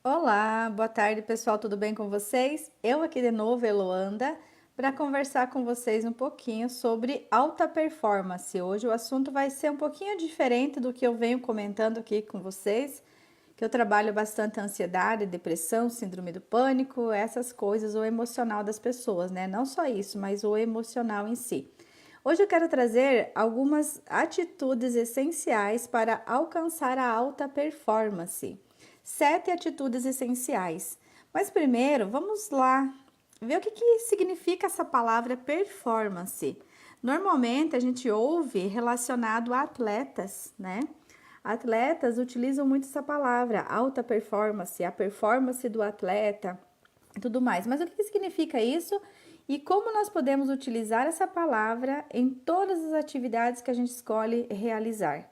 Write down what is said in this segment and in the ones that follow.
Olá, boa tarde pessoal, tudo bem com vocês? Eu aqui de novo, Eloanda, para conversar com vocês um pouquinho sobre alta performance. Hoje o assunto vai ser um pouquinho diferente do que eu venho comentando aqui com vocês, que eu trabalho bastante ansiedade, depressão, síndrome do pânico, essas coisas, o emocional das pessoas, né? Não só isso, mas o emocional em si. Hoje eu quero trazer algumas atitudes essenciais para alcançar a alta performance. 7 atitudes essenciais. Mas primeiro, vamos lá ver o que significa essa palavra performance. Normalmente a gente ouve relacionado a atletas, né? Atletas utilizam muito essa palavra, alta performance, a performance do atleta, e tudo mais. Mas o que significa isso e como nós podemos utilizar essa palavra em todas as atividades que a gente escolhe realizar?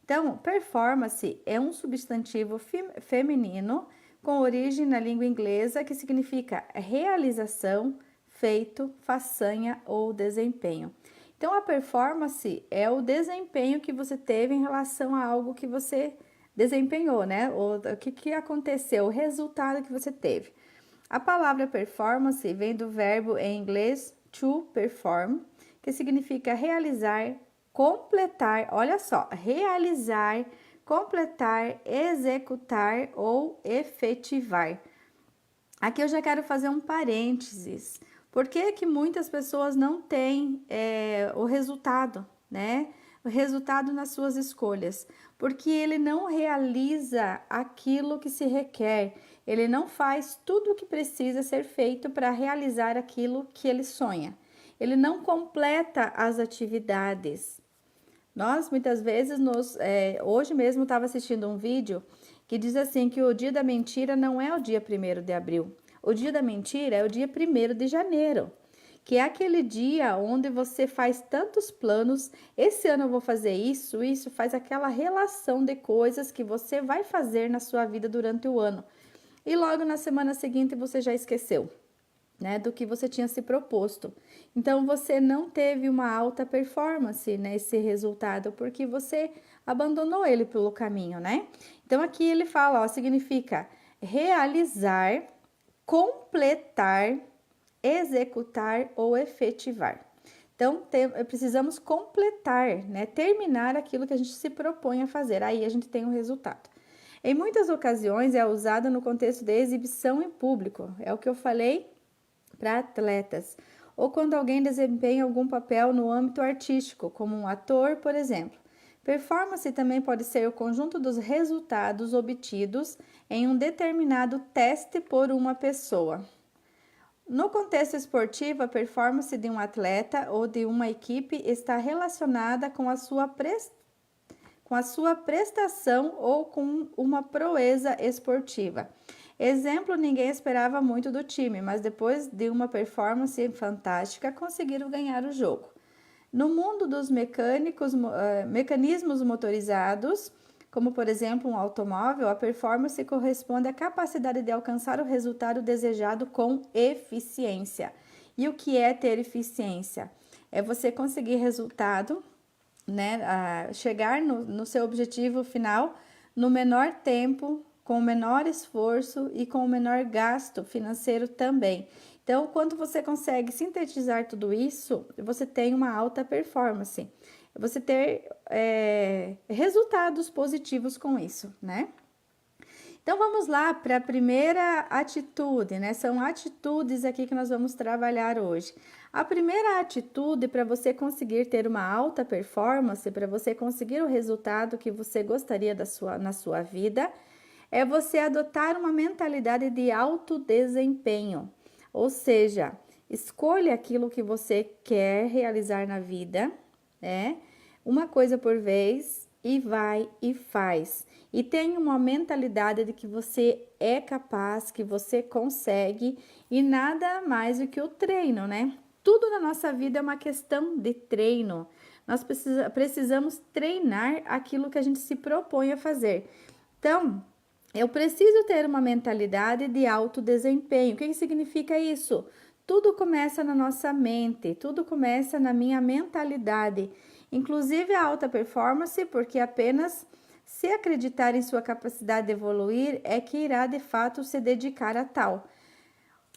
Então, performance é um substantivo feminino com origem na língua inglesa que significa realização, feito, façanha ou desempenho. Então, a performance é o desempenho que você teve em relação a algo que você desempenhou, né? O que aconteceu, o resultado que você teve. A palavra performance vem do verbo em inglês to perform, que significa realizar, completar, olha só, realizar, completar, executar ou efetivar. Aqui eu já quero fazer um parênteses. Por que que muitas pessoas não têm o resultado, né? O resultado nas suas escolhas? Porque ele não realiza aquilo que se requer. Ele não faz tudo o que precisa ser feito para realizar aquilo que ele sonha. Ele não completa as atividades. Nós, muitas vezes, hoje mesmo estava assistindo um vídeo que diz assim que o dia da mentira não é o dia 1º de abril. O dia da mentira é o dia 1º de janeiro, que é aquele dia onde você faz tantos planos. Esse ano eu vou fazer isso, faz aquela relação de coisas que você vai fazer na sua vida durante o ano. E logo na semana seguinte você já esqueceu, né, do que você tinha se proposto. Então você não teve uma alta performance nesse resultado porque você abandonou ele pelo caminho, né? Então aqui ele fala, ó, significa realizar, completar, executar ou efetivar. Então precisamos completar, né, terminar aquilo que a gente se propõe a fazer. Aí a gente tem um resultado. Em muitas ocasiões é usada no contexto de exibição em público. É o que eu falei para atletas, ou quando alguém desempenha algum papel no âmbito artístico, como um ator, por exemplo. Performance também pode ser o conjunto dos resultados obtidos em um determinado teste por uma pessoa. No contexto esportivo, a performance de um atleta ou de uma equipe está relacionada com a sua prestação ou com uma proeza esportiva. Exemplo, ninguém esperava muito do time, mas depois de uma performance fantástica, conseguiram ganhar o jogo. No mundo dos mecanismos motorizados, como por exemplo um automóvel, a performance corresponde à capacidade de alcançar o resultado desejado com eficiência. E o que é ter eficiência? É você conseguir resultado, né, chegar no seu objetivo final no menor tempo, com o menor esforço e com o menor gasto financeiro também. Então, quando você consegue sintetizar tudo isso, você tem uma alta performance. Você ter resultados positivos com isso, né? Então, vamos lá para a primeira atitude, né? São atitudes aqui que nós vamos trabalhar hoje. A primeira atitude para você conseguir ter uma alta performance, para você conseguir o resultado que você gostaria na sua vida, é você adotar uma mentalidade de alto desempenho. Ou seja, escolha aquilo que você quer realizar na vida, né? Uma coisa por vez e vai e faz. E tenha uma mentalidade de que você é capaz, que você consegue e nada mais do que o treino, né? Tudo na nossa vida é uma questão de treino. Nós precisamos treinar aquilo que a gente se propõe a fazer. Então, eu preciso ter uma mentalidade de alto desempenho. O que significa isso? Tudo começa na nossa mente, tudo começa na minha mentalidade. Inclusive a alta performance, porque apenas Se acreditar em sua capacidade de evoluir, é que irá de fato se dedicar a tal.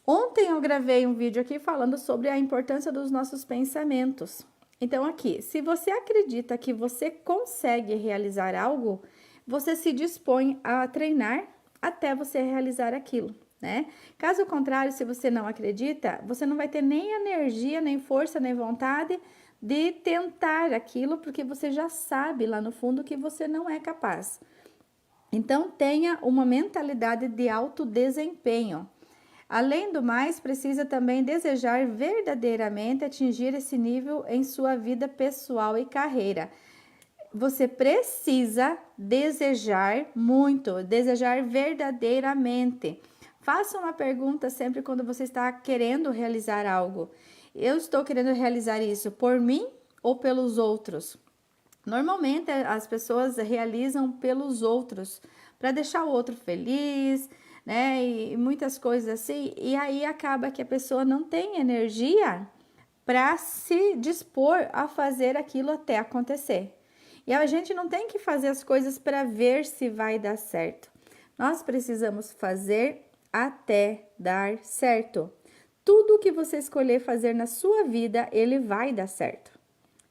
Ontem eu gravei um vídeo aqui falando sobre a importância dos nossos pensamentos. Então aqui, se você acredita que você consegue realizar algo, você se dispõe a treinar até você realizar aquilo, né? Caso contrário, se você não acredita, você não vai ter nem energia, nem força, nem vontade de tentar aquilo, porque você já sabe lá no fundo que você não é capaz. Então, tenha uma mentalidade de alto desempenho. Além do mais, precisa também desejar verdadeiramente atingir esse nível em sua vida pessoal e carreira. Você precisa desejar muito, desejar verdadeiramente. Faça uma pergunta sempre quando você está querendo realizar algo. Eu estou querendo realizar isso por mim ou pelos outros? Normalmente as pessoas realizam pelos outros, para deixar o outro feliz, né? E muitas coisas assim. E aí acaba que a pessoa não tem energia para se dispor a fazer aquilo até acontecer. E a gente não tem que fazer as coisas para ver se vai dar certo. Nós precisamos fazer até dar certo. Tudo que você escolher fazer na sua vida, ele vai dar certo.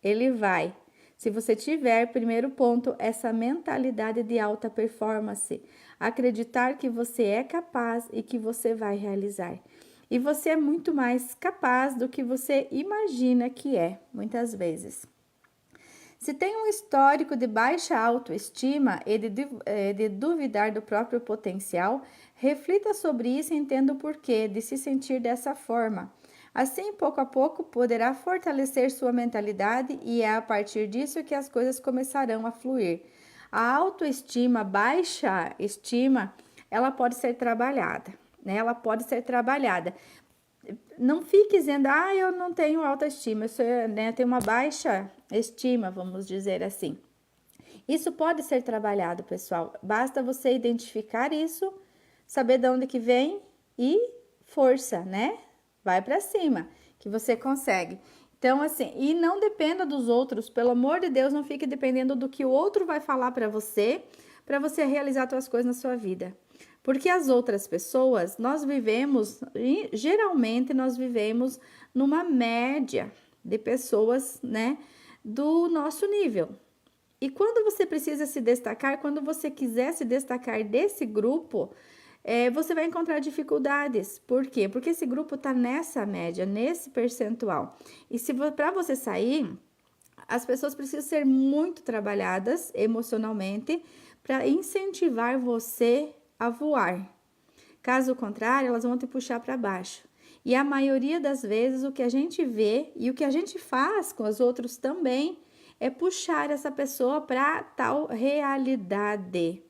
Ele vai. Se você tiver, primeiro ponto, essa mentalidade de alta performance, acreditar que você é capaz e que você vai realizar. E você é muito mais capaz do que você imagina que é, muitas vezes. Se tem um histórico de baixa autoestima e de duvidar do próprio potencial, reflita sobre isso e entenda o porquê de se sentir dessa forma. Assim, pouco a pouco, poderá fortalecer sua mentalidade e é a partir disso que as coisas começarão a fluir. A autoestima, baixa estima, ela pode ser trabalhada, né? Ela pode ser trabalhada. Não fique dizendo, eu não tenho autoestima, eu tenho uma baixa estima, vamos dizer assim. Isso pode ser trabalhado, pessoal. Basta você identificar isso, saber de onde que vem e força, né? Vai para cima, que você consegue. Então, assim, e não dependa dos outros, pelo amor de Deus, não fique dependendo do que o outro vai falar para você realizar suas coisas na sua vida. Porque as outras pessoas, geralmente nós vivemos numa média de pessoas, né, do nosso nível. E quando você precisa se destacar, quando você quiser se destacar desse grupo, você vai encontrar dificuldades. Por quê? Porque esse grupo está nessa média, nesse percentual. E se para você sair, as pessoas precisam ser muito trabalhadas emocionalmente para incentivar você a voar. Caso contrário, elas vão te puxar para baixo. E a maioria das vezes o que a gente vê e o que a gente faz com os outros também é puxar essa pessoa para tal realidade.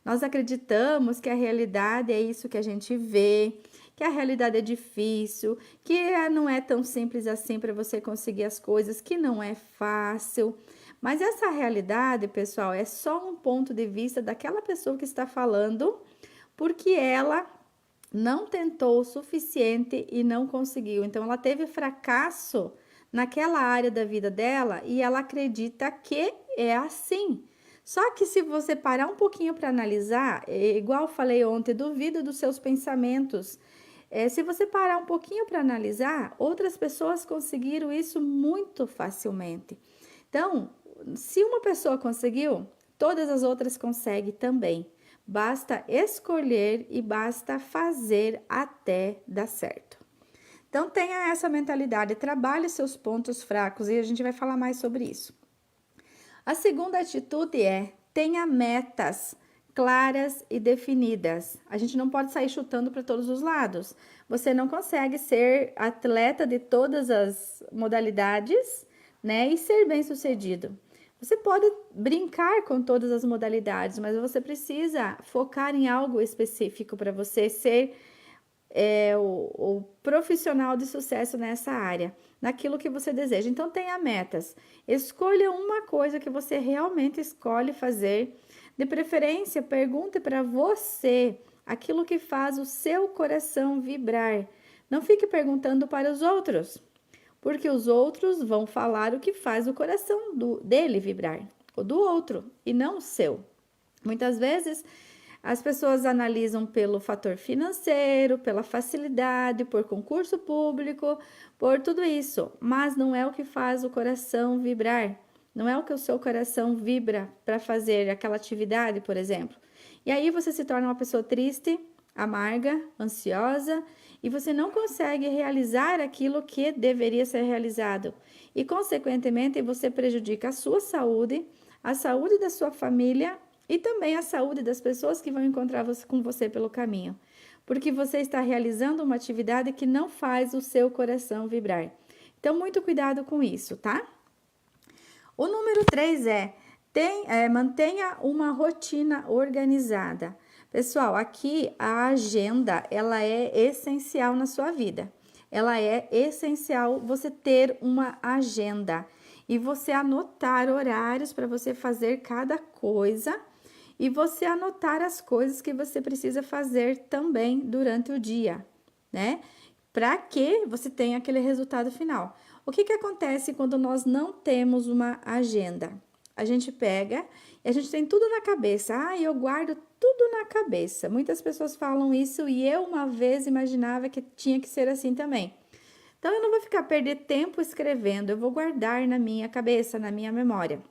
Nós acreditamos que a realidade é isso que a gente vê, que a realidade é difícil, que não é tão simples assim para você conseguir as coisas, que não é fácil. Mas essa realidade, pessoal, é só um ponto de vista daquela pessoa que está falando, porque ela não tentou o suficiente e não conseguiu. Então, ela teve fracasso naquela área da vida dela e ela acredita que é assim. Só que se você parar um pouquinho para analisar, igual eu falei ontem, duvida dos seus pensamentos. Se você parar um pouquinho para analisar, outras pessoas conseguiram isso muito facilmente. Então, se uma pessoa conseguiu, todas as outras conseguem também. Basta escolher e basta fazer até dar certo. Então, tenha essa mentalidade, trabalhe seus pontos fracos e a gente vai falar mais sobre isso. A segunda atitude é: tenha metas claras e definidas. A gente não pode sair chutando para todos os lados. Você não consegue ser atleta de todas as modalidades, né, e ser bem-sucedido. Você pode brincar com todas as modalidades, mas você precisa focar em algo específico para você ser o profissional de sucesso nessa área, naquilo que você deseja. Então, tenha metas. Escolha uma coisa que você realmente escolhe fazer. De preferência, pergunte para você aquilo que faz o seu coração vibrar. Não fique perguntando para os outros, porque os outros vão falar o que faz o coração dele vibrar, o do outro, e não o seu. Muitas vezes as pessoas analisam pelo fator financeiro, pela facilidade, por concurso público, por tudo isso, mas não é o que faz o coração vibrar. Não é o que o seu coração vibra para fazer aquela atividade, por exemplo. E aí você se torna uma pessoa triste, amarga, ansiosa e você não consegue realizar aquilo que deveria ser realizado. E, consequentemente, você prejudica a saúde da sua família e também a saúde das pessoas que vão encontrar com você pelo caminho. Porque você está realizando uma atividade que não faz o seu coração vibrar. Então, muito cuidado com isso, tá? O número 3 mantenha uma rotina organizada. Pessoal, aqui a agenda, ela é essencial na sua vida. Ela é essencial você ter uma agenda e você anotar horários para você fazer cada coisa e você anotar as coisas que você precisa fazer também durante o dia, né? Para que você tenha aquele resultado final. O que acontece quando nós não temos uma agenda? A gente pega e a gente tem tudo na cabeça. Ah, eu guardo tudo na cabeça. Muitas pessoas falam isso e eu uma vez imaginava que tinha que ser assim também. Então, eu não vou ficar perder tempo escrevendo, eu vou guardar na minha cabeça, na minha memória.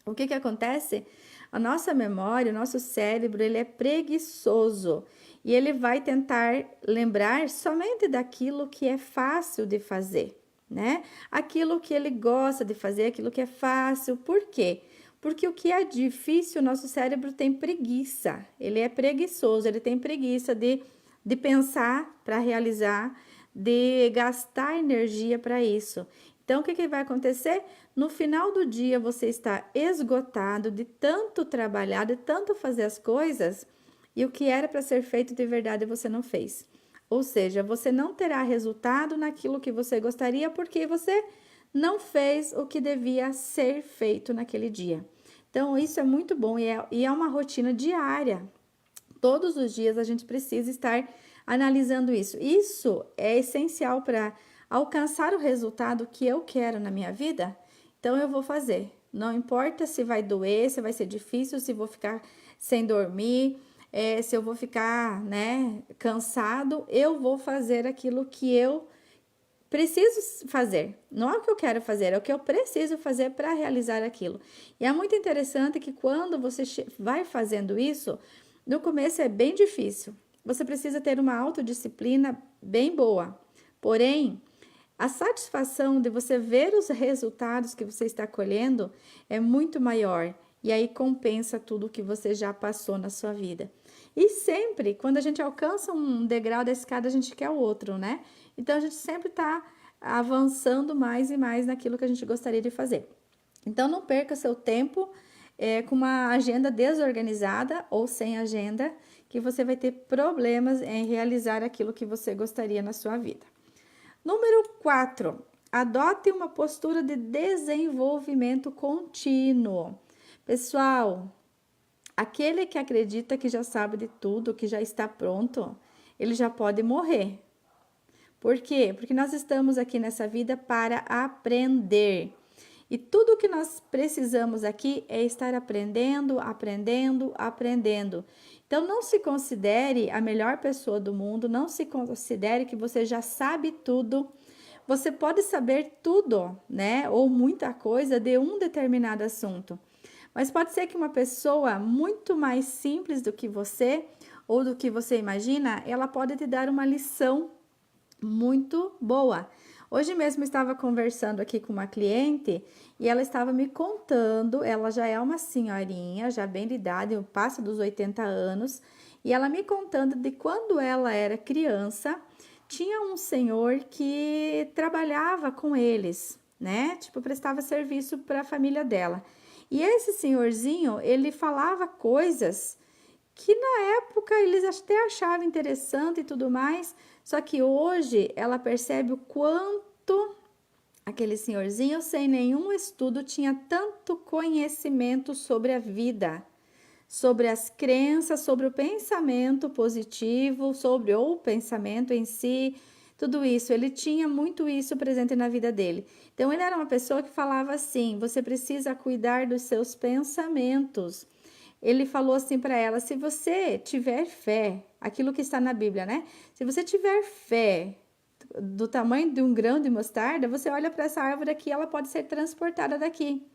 O que acontece? A nossa memória, o nosso cérebro, ele é preguiçoso e ele vai tentar lembrar somente daquilo que é fácil de fazer, né? Aquilo que ele gosta de fazer, aquilo que é fácil. Por quê? Porque o que é difícil, o nosso cérebro tem preguiça, ele é preguiçoso, ele tem preguiça de pensar para realizar, de gastar energia para isso. Então, o que vai acontecer? No final do dia, você está esgotado de tanto trabalhar, de tanto fazer as coisas, e o que era para ser feito de verdade você não fez. Ou seja, você não terá resultado naquilo que você gostaria porque você não fez o que devia ser feito naquele dia. Então, isso é muito bom e é uma rotina diária. Todos os dias a gente precisa estar analisando isso. Isso é essencial para alcançar o resultado que eu quero na minha vida. Então, eu vou fazer. Não importa se vai doer, se vai ser difícil, se vou ficar sem dormir, se eu vou ficar, né, cansado, eu vou fazer aquilo que eu preciso fazer. Não é o que eu quero fazer, é o que eu preciso fazer para realizar aquilo. E é muito interessante que quando você vai fazendo isso, no começo é bem difícil. Você precisa ter uma autodisciplina bem boa. Porém, a satisfação de você ver os resultados que você está colhendo é muito maior. E aí compensa tudo que você já passou na sua vida. E sempre, quando a gente alcança um degrau da escada, a gente quer o outro, né? Então, a gente sempre está avançando mais e mais naquilo que a gente gostaria de fazer. Então, não perca seu tempo com uma agenda desorganizada ou sem agenda, que você vai ter problemas em realizar aquilo que você gostaria na sua vida. Número 4, adote uma postura de desenvolvimento contínuo. Pessoal, aquele que acredita que já sabe de tudo, que já está pronto, ele já pode morrer. Por quê? Porque nós estamos aqui nessa vida para aprender. E tudo que nós precisamos aqui é estar aprendendo, aprendendo, aprendendo. Então, não se considere a melhor pessoa do mundo, não se considere que você já sabe tudo. Você pode saber tudo, né? Ou muita coisa de um determinado assunto. Mas pode ser que uma pessoa muito mais simples do que você, ou do que você imagina, ela pode te dar uma lição muito boa. Hoje mesmo estava conversando aqui com uma cliente e ela estava me contando, ela já é uma senhorinha, já bem de idade, passa dos 80 anos, e ela me contando de quando ela era criança, tinha um senhor que trabalhava com eles, né? Tipo, prestava serviço para a família dela. E esse senhorzinho, ele falava coisas que na época eles até achavam interessante e tudo mais, só que hoje ela percebe o quanto aquele senhorzinho, sem nenhum estudo, tinha tanto conhecimento sobre a vida, sobre as crenças, sobre o pensamento positivo, sobre o pensamento em si, tudo isso. Ele tinha muito isso presente na vida dele. Então, ele era uma pessoa que falava assim: você precisa cuidar dos seus pensamentos. ele falou assim para ela: se você tiver fé, aquilo que está na Bíblia, né? Se você tiver fé do tamanho de um grão de mostarda, você olha para essa árvore aqui, ela pode ser transportada daqui.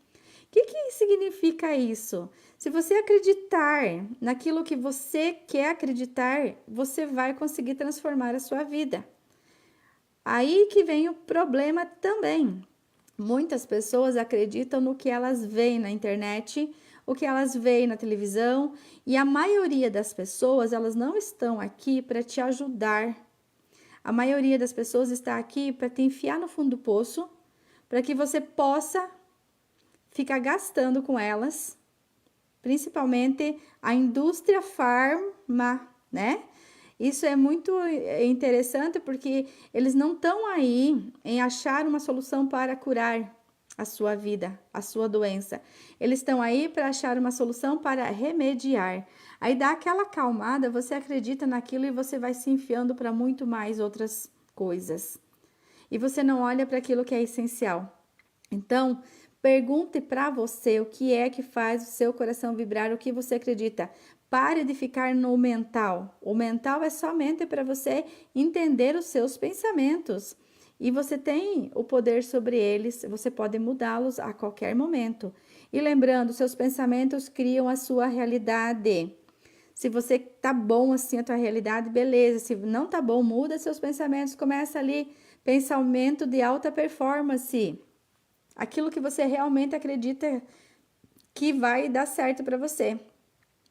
O que significa isso? Se você acreditar naquilo que você quer acreditar, você vai conseguir transformar a sua vida. Aí que vem o problema também. Muitas pessoas acreditam no que elas veem na internet, o que elas veem na televisão, e a maioria das pessoas, elas não estão aqui para te ajudar. A maioria das pessoas está aqui para te enfiar no fundo do poço, para que você possa ficar gastando com elas, principalmente a indústria farma, né? Isso é muito interessante porque eles não estão aí em achar uma solução para curar a sua vida, a sua doença. Eles estão aí para achar uma solução para remediar. Aí dá aquela acalmada, você acredita naquilo e você vai se enfiando para muito mais outras coisas. E você não olha para aquilo que é essencial. Então, pergunte para você o que é que faz o seu coração vibrar, o que você acredita. Pare de ficar no mental. O mental é somente para você entender os seus pensamentos. E você tem o poder sobre eles, você pode mudá-los a qualquer momento. E lembrando, seus pensamentos criam a sua realidade. Se você tá bom assim a tua realidade, beleza. Se não tá bom, muda seus pensamentos. Começa ali, pensamento de alta performance. Aquilo que você realmente acredita que vai dar certo para você,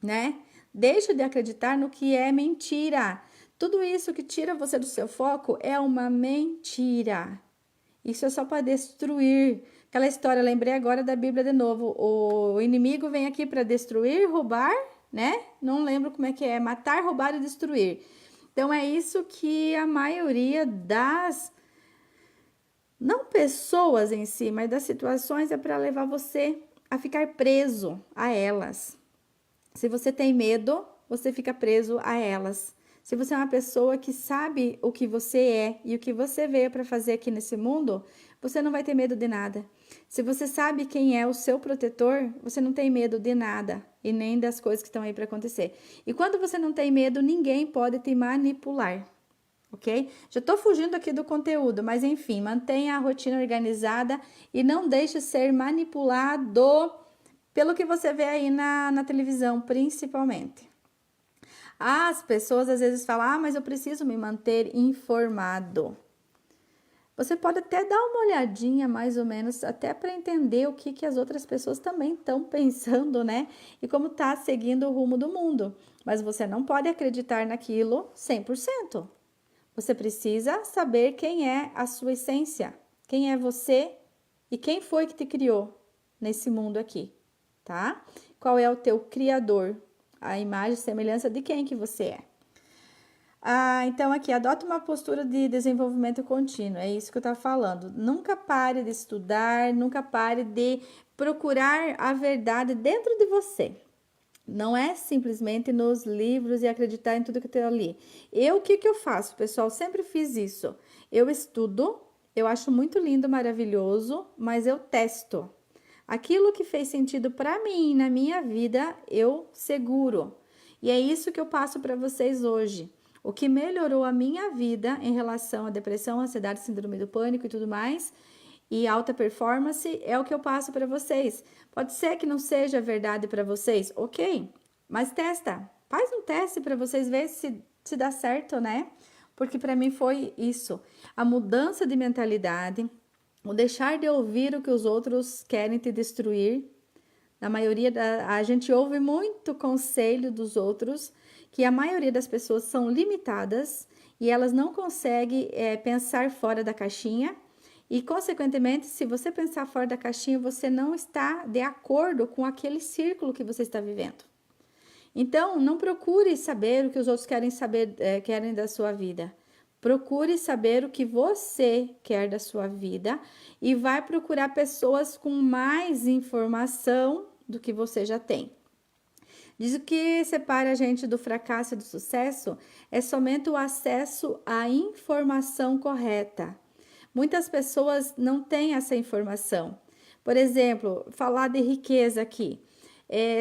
né? Deixa de acreditar no que é mentira. Tudo isso que tira você do seu foco é uma mentira. Isso é só para destruir. Aquela história, lembrei agora da Bíblia de novo. O inimigo vem aqui para destruir, roubar, né? Não lembro como é que é, matar, roubar e destruir. Então é isso que a maioria das, não pessoas em si, mas das situações é para levar você a ficar preso a elas. Se você tem medo, você fica preso a elas. Se você é uma pessoa que sabe o que você é e o que você veio para fazer aqui nesse mundo, você não vai ter medo de nada. Se você sabe quem é o seu protetor, você não tem medo de nada e nem das coisas que estão aí para acontecer. E quando você não tem medo, ninguém pode te manipular, ok? Já estou fugindo aqui do conteúdo, mas enfim, mantenha a rotina organizada e não deixe ser manipulado pelo que você vê aí na televisão, principalmente. As pessoas às vezes falam, mas eu preciso me manter informado. Você pode até dar uma olhadinha, mais ou menos, até para entender o que as outras pessoas também estão pensando, né? E como está seguindo o rumo do mundo. Mas você não pode acreditar naquilo 100%. Você precisa saber quem é a sua essência, quem é você e quem foi que te criou nesse mundo aqui, tá? Qual é o teu criador? A imagem e semelhança de quem que você é. Então aqui, adota uma postura de desenvolvimento contínuo, é isso que eu estava falando. Nunca pare de estudar, nunca pare de procurar a verdade dentro de você. Não é simplesmente nos livros e acreditar em tudo que tem ali. O que eu faço, pessoal? Sempre fiz isso. Eu estudo, eu acho muito lindo, maravilhoso, mas eu testo. Aquilo que fez sentido para mim, na minha vida, eu seguro. E é isso que eu passo para vocês hoje. O que melhorou a minha vida em relação à depressão, ansiedade, síndrome do pânico e tudo mais, e alta performance, é o que eu passo para vocês. Pode ser que não seja verdade para vocês, ok? Mas testa. Faz um teste para vocês verem se dá certo, né? Porque para mim foi isso. A mudança de mentalidade, o deixar de ouvir o que os outros querem te destruir. Na maioria a gente ouve muito conselho dos outros, que a maioria das pessoas são limitadas e elas não conseguem pensar fora da caixinha. E, consequentemente, se você pensar fora da caixinha, você não está de acordo com aquele círculo que você está vivendo. Então, não procure saber o que os outros querem saber, querem da sua vida. Procure saber o que você quer da sua vida e vai procurar pessoas com mais informação do que você já tem. Diz que separa a gente do fracasso e do sucesso é somente o acesso à informação correta. Muitas pessoas não têm essa informação. Por exemplo, falar de riqueza aqui.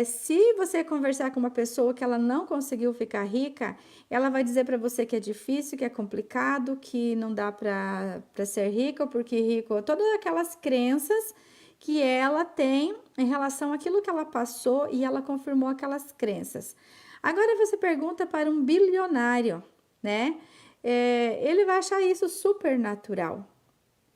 Se você conversar com uma pessoa que ela não conseguiu ficar rica, ela vai dizer para você que é difícil, que é complicado, que não dá para ser rico, porque rico, todas aquelas crenças que ela tem em relação àquilo que ela passou e ela confirmou aquelas crenças. Agora você pergunta para um bilionário, né? Ele vai achar isso super natural.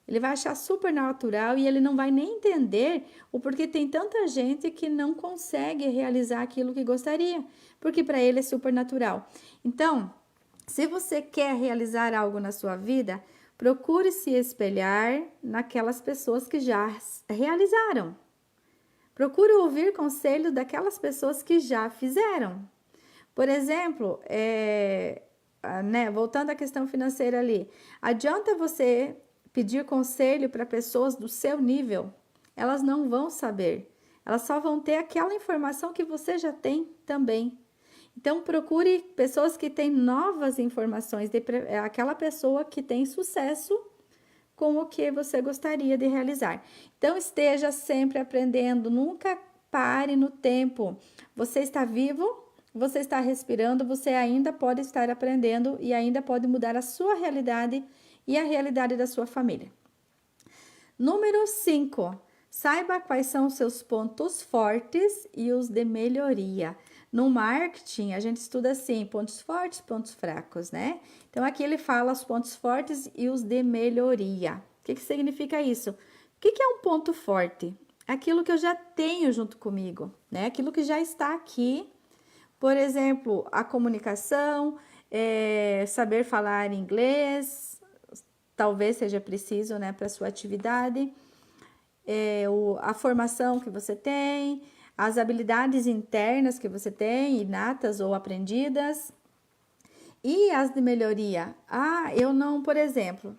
Ele vai achar super natural e ele não vai nem entender o porquê tem tanta gente que não consegue realizar aquilo que gostaria, porque para ele é super natural. Então, se você quer realizar algo na sua vida, procure se espelhar naquelas pessoas que já realizaram. Procure ouvir conselhos daquelas pessoas que já fizeram. Por exemplo, voltando à questão financeira ali, adianta você pedir conselho para pessoas do seu nível? Elas não vão saber, elas só vão ter aquela informação que você já tem também. Então, procure pessoas que têm novas informações, aquela pessoa que tem sucesso com o que você gostaria de realizar. Então, esteja sempre aprendendo, nunca pare no tempo. Você está vivo, você está respirando, você ainda pode estar aprendendo e ainda pode mudar a sua realidade e a realidade da sua família. Número 5. Saiba quais são os seus pontos fortes e os de melhoria. No marketing, a gente estuda assim, pontos fortes, pontos fracos, né? Então, aqui ele fala os pontos fortes e os de melhoria. O que significa isso? O que é um ponto forte? Aquilo que eu já tenho junto comigo, né? Aquilo que já está aqui. Por exemplo, a comunicação, saber falar inglês, talvez seja preciso, né, para a sua atividade, a formação que você tem, as habilidades internas que você tem, inatas ou aprendidas, e as de melhoria. Eu não, por exemplo,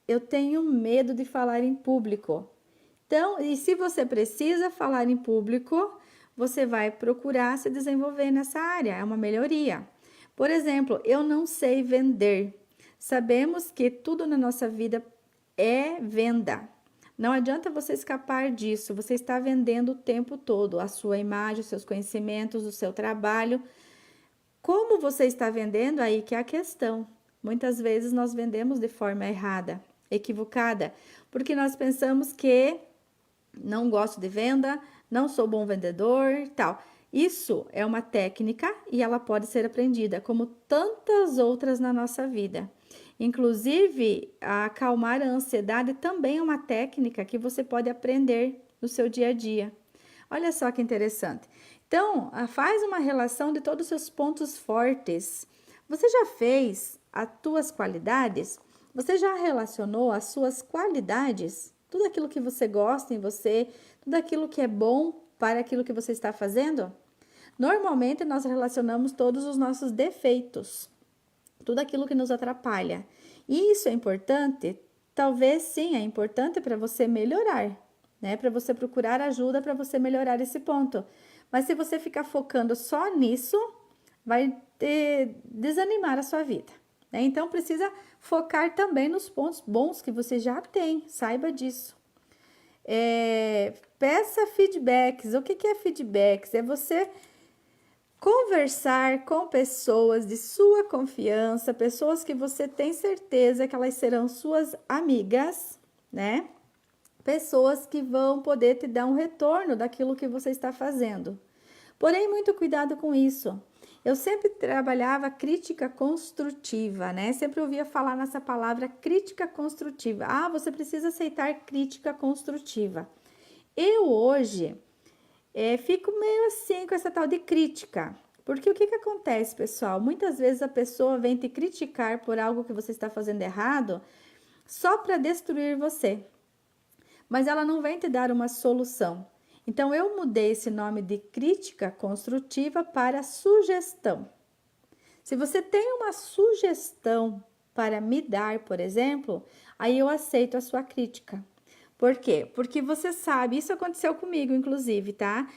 eu tenho medo de falar em público. Então, e se você precisa falar em público, você vai procurar se desenvolver nessa área, é uma melhoria. Por exemplo, eu não sei vender. Sabemos que tudo na nossa vida é venda. Não adianta você escapar disso, você está vendendo o tempo todo a sua imagem, os seus conhecimentos, o seu trabalho. Como você está vendendo, aí que é a questão. Muitas vezes nós vendemos de forma errada, equivocada, porque nós pensamos que não gosto de venda, não sou bom vendedor, tal. Isso é uma técnica e ela pode ser aprendida, como tantas outras na nossa vida. Inclusive, acalmar a ansiedade também é uma técnica que você pode aprender no seu dia a dia. Olha só que interessante. Então, faz uma relação de todos os seus pontos fortes. Você já fez as tuas qualidades? Você já relacionou as suas qualidades? Tudo aquilo que você gosta em você, tudo aquilo que é bom para aquilo que você está fazendo? Normalmente, nós relacionamos todos os nossos defeitos, tudo aquilo que nos atrapalha. E isso é importante? Talvez sim, é importante para você melhorar, né? Para você procurar ajuda para você melhorar esse ponto. Mas se você ficar focando só nisso, vai desanimar a sua vida, né? Então, precisa focar também nos pontos bons que você já tem, saiba disso. Peça feedbacks. O que é feedbacks? É você conversar com pessoas de sua confiança, pessoas que você tem certeza que elas serão suas amigas, né? Pessoas que vão poder te dar um retorno daquilo que você está fazendo. Porém, muito cuidado com isso. Eu sempre trabalhava crítica construtiva, né? Sempre ouvia falar nessa palavra crítica construtiva. Você precisa aceitar crítica construtiva. Eu hoje fico meio assim com essa tal de crítica. Porque o que acontece, pessoal? Muitas vezes a pessoa vem te criticar por algo que você está fazendo errado só para destruir você. Mas ela não vem te dar uma solução. Então, eu mudei esse nome de crítica construtiva para sugestão. Se você tem uma sugestão para me dar, por exemplo, aí eu aceito a sua crítica. Por quê? Porque você sabe, isso aconteceu comigo, inclusive, tá?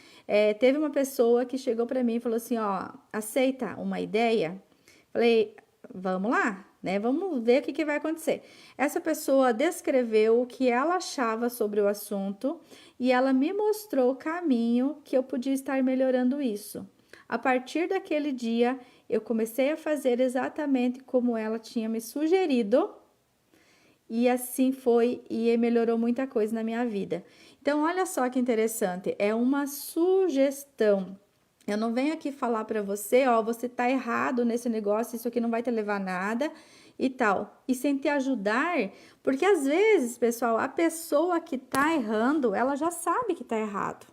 Teve uma pessoa que chegou para mim e falou assim, aceita uma ideia? Falei, vamos lá, né? Vamos ver o que vai acontecer. Essa pessoa descreveu o que ela achava sobre o assunto e ela me mostrou o caminho que eu podia estar melhorando isso. A partir daquele dia, eu comecei a fazer exatamente como ela tinha me sugerido, e assim foi, e melhorou muita coisa na minha vida. Então, olha só que interessante, é uma sugestão. Eu não venho aqui falar para você, ó, você tá errado nesse negócio, isso aqui não vai te levar a nada e tal. E sem te ajudar, porque às vezes, pessoal, a pessoa que tá errando, ela já sabe que tá errado.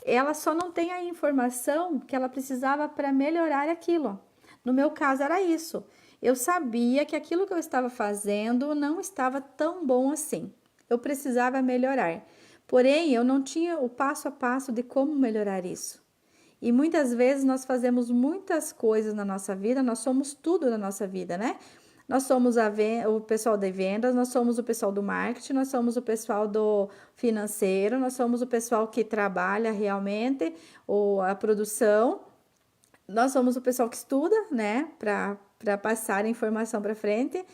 Ela só não tem a informação que ela precisava para melhorar aquilo. No meu caso era isso. Eu sabia que aquilo que eu estava fazendo não estava tão bom assim. Eu precisava melhorar. Porém, eu não tinha o passo a passo de como melhorar isso. E muitas vezes nós fazemos muitas coisas na nossa vida, nós somos tudo na nossa vida, né? Nós somos o pessoal de vendas, nós somos o pessoal do marketing, nós somos o pessoal do financeiro, nós somos o pessoal que trabalha realmente, ou a produção, nós somos o pessoal que estuda, né, para passar a informação para frente.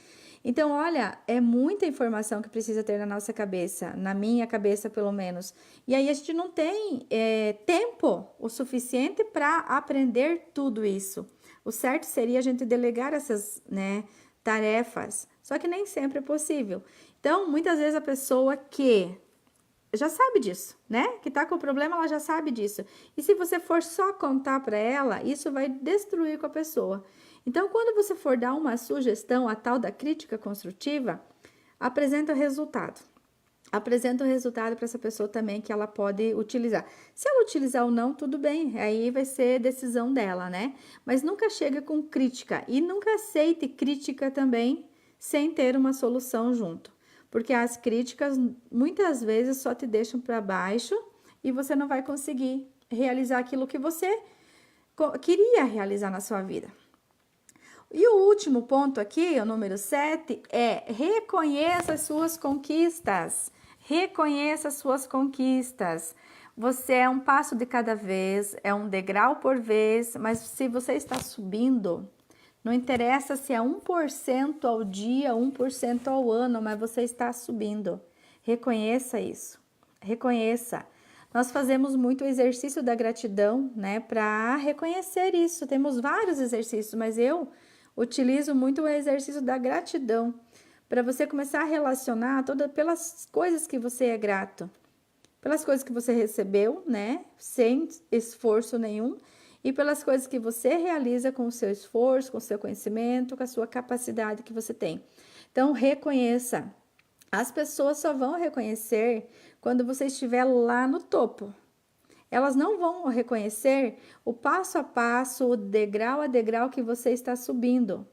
Então, olha, é muita informação que precisa ter na nossa cabeça, na minha cabeça pelo menos. E aí a gente não tem tempo o suficiente para aprender tudo isso. O certo seria a gente delegar essas, né, tarefas, só que nem sempre é possível. Então, muitas vezes a pessoa que já sabe disso, né? Que tá com o problema, ela já sabe disso. E se você for só contar para ela, isso vai destruir com a pessoa. Então, quando você for dar uma sugestão, a tal da crítica construtiva, apresenta o resultado. Apresenta o resultado para essa pessoa também que ela pode utilizar. Se ela utilizar ou não, tudo bem, aí vai ser decisão dela, né? Mas nunca chega com crítica e nunca aceite crítica também sem ter uma solução junto. Porque as críticas muitas vezes só te deixam para baixo e você não vai conseguir realizar aquilo que você queria realizar na sua vida. E o último ponto aqui, o número 7, é reconheça as suas conquistas. Reconheça as suas conquistas. Você é um passo de cada vez, é um degrau por vez, mas se você está subindo, não interessa se é 1% ao dia, 1% ao ano, mas você está subindo. Reconheça isso. Reconheça. Nós fazemos muito o exercício da gratidão, né, para reconhecer isso. Temos vários exercícios, mas eu utilizo muito o exercício da gratidão para você começar a relacionar pelas coisas que você é grato, pelas coisas que você recebeu, né, sem esforço nenhum, e pelas coisas que você realiza com o seu esforço, com o seu conhecimento, com a sua capacidade que você tem. Então, reconheça. As pessoas só vão reconhecer quando você estiver lá no topo. Elas não vão reconhecer o passo a passo, o degrau a degrau que você está subindo.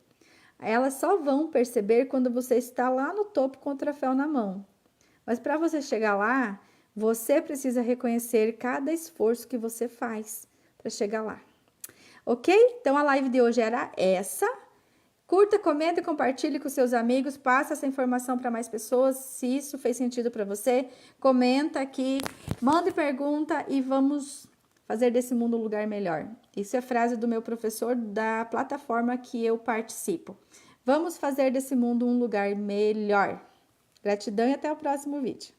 Elas só vão perceber quando você está lá no topo com o troféu na mão. Mas para você chegar lá, você precisa reconhecer cada esforço que você faz para chegar lá. Ok? Então a live de hoje era essa. Curta, comenta e compartilhe com seus amigos, passa essa informação para mais pessoas, se isso fez sentido para você, comenta aqui, mande pergunta e vamos fazer desse mundo um lugar melhor. Isso é frase do meu professor da plataforma que eu participo. Vamos fazer desse mundo um lugar melhor. Gratidão e até o próximo vídeo.